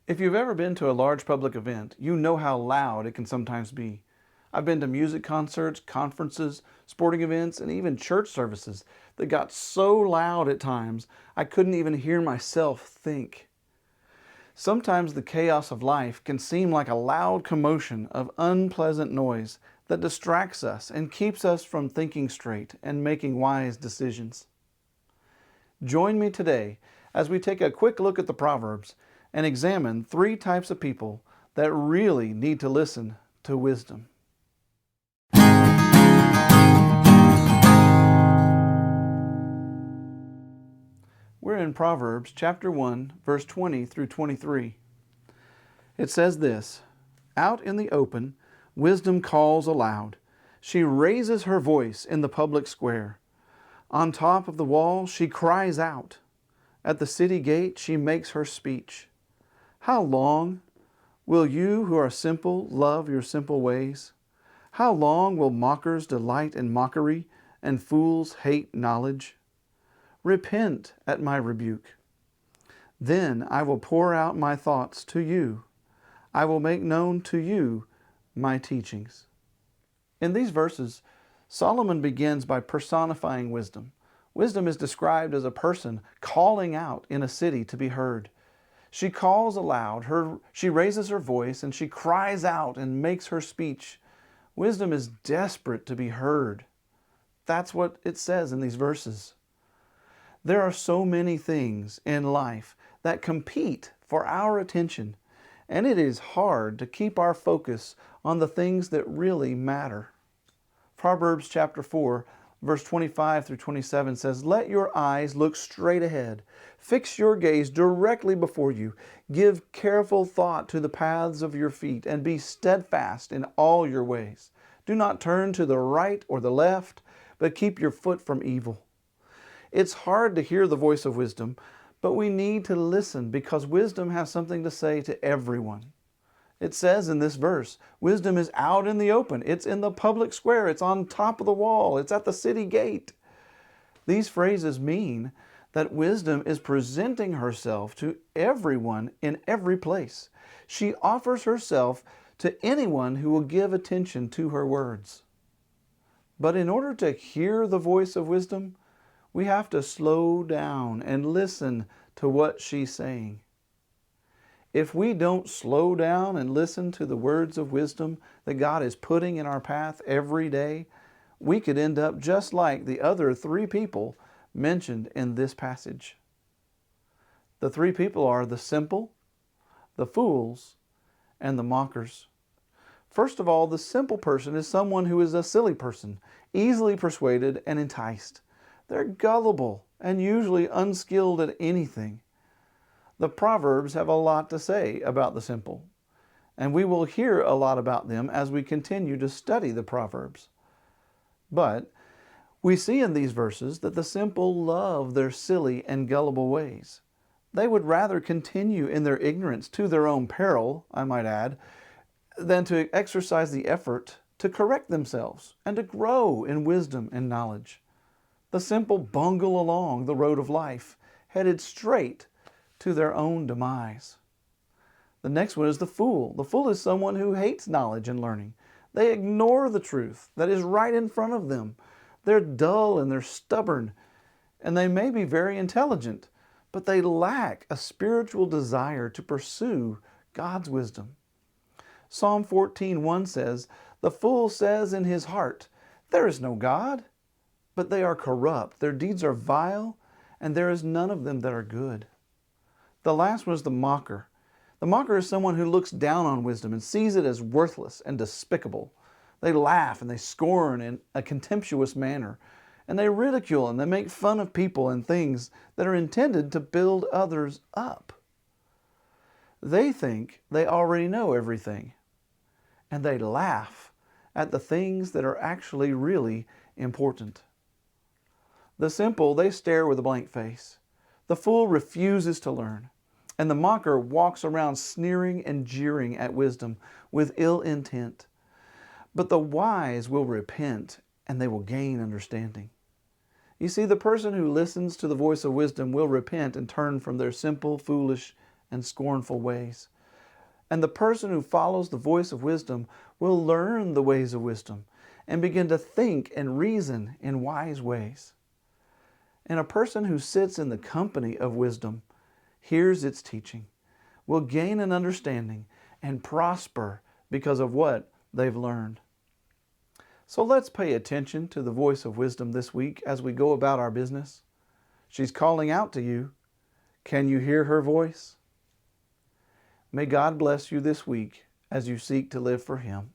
If you've ever been to a large public event, you know how loud it can sometimes be. I've been to music concerts, conferences, sporting events, and even church services that got so loud at times I couldn't even hear myself think. Sometimes the chaos of life can seem like a loud commotion of unpleasant noise that distracts us and keeps us from thinking straight and making wise decisions. Join me today as we take a quick look at the Proverbs and examine three types of people that really need to listen to wisdom. We're in Proverbs chapter 1, verse 20 through 23. It says this, "Out in the open, wisdom calls aloud. She raises her voice in the public square. On top of the wall, she cries out. At the city gate, she makes her speech. How long will you who are simple love your simple ways? How long will mockers delight in mockery and fools hate knowledge? Repent at my rebuke. Then I will pour out my thoughts to you. I will make known to you my teachings." In these verses, Solomon begins by personifying wisdom. Wisdom is described as a person calling out in a city to be heard. She calls aloud, she raises her voice, and she cries out and makes her speech. Wisdom is desperate to be heard. That's what it says in these verses. There are so many things in life that compete for our attention, and it is hard to keep our focus on the things that really matter. Proverbs chapter 4, verse 25 through 27 says, "Let your eyes look straight ahead. Fix your gaze directly before you. Give careful thought to the paths of your feet, and be steadfast in all your ways. Do not turn to the right or the left, but keep your foot from evil." It's hard to hear the voice of wisdom, but we need to listen because wisdom has something to say to everyone. It says in this verse, wisdom is out in the open. It's in the public square. It's on top of the wall. It's at the city gate. These phrases mean that wisdom is presenting herself to everyone in every place. She offers herself to anyone who will give attention to her words. But in order to hear the voice of wisdom, we have to slow down and listen to what she's saying. If we don't slow down and listen to the words of wisdom that God is putting in our path every day, we could end up just like the other three people mentioned in this passage. The three people are the simple, the fools, and the mockers. First of all, the simple person is someone who is a silly person, easily persuaded and enticed. They're gullible and usually unskilled at anything. The Proverbs have a lot to say about the simple, and we will hear a lot about them as we continue to study the Proverbs. But we see in these verses that the simple love their silly and gullible ways. They would rather continue in their ignorance to their own peril, I might add, than to exercise the effort to correct themselves and to grow in wisdom and knowledge. The simple bungle along the road of life, headed straight to their own demise. The next one is the fool. The fool is someone who hates knowledge and learning. They ignore the truth that is right in front of them. They're dull and they're stubborn, and they may be very intelligent, but they lack a spiritual desire to pursue God's wisdom. Psalm 14:1 says, "The fool says in his heart, 'There is no God.' But they are corrupt, their deeds are vile, and there is none of them that are good." The last one is the mocker. The mocker is someone who looks down on wisdom and sees it as worthless and despicable. They laugh and they scorn in a contemptuous manner, and they ridicule and they make fun of people and things that are intended to build others up. They think they already know everything, and they laugh at the things that are actually really important. The simple, they stare with a blank face. The fool refuses to learn, and the mocker walks around sneering and jeering at wisdom with ill intent. But the wise will repent, and they will gain understanding. You see, the person who listens to the voice of wisdom will repent and turn from their simple, foolish, and scornful ways. And the person who follows the voice of wisdom will learn the ways of wisdom and begin to think and reason in wise ways. And a person who sits in the company of wisdom, hears its teaching, will gain an understanding and prosper because of what they've learned. So let's pay attention to the voice of wisdom this week as we go about our business. She's calling out to you. Can you hear her voice? May God bless you this week as you seek to live for Him.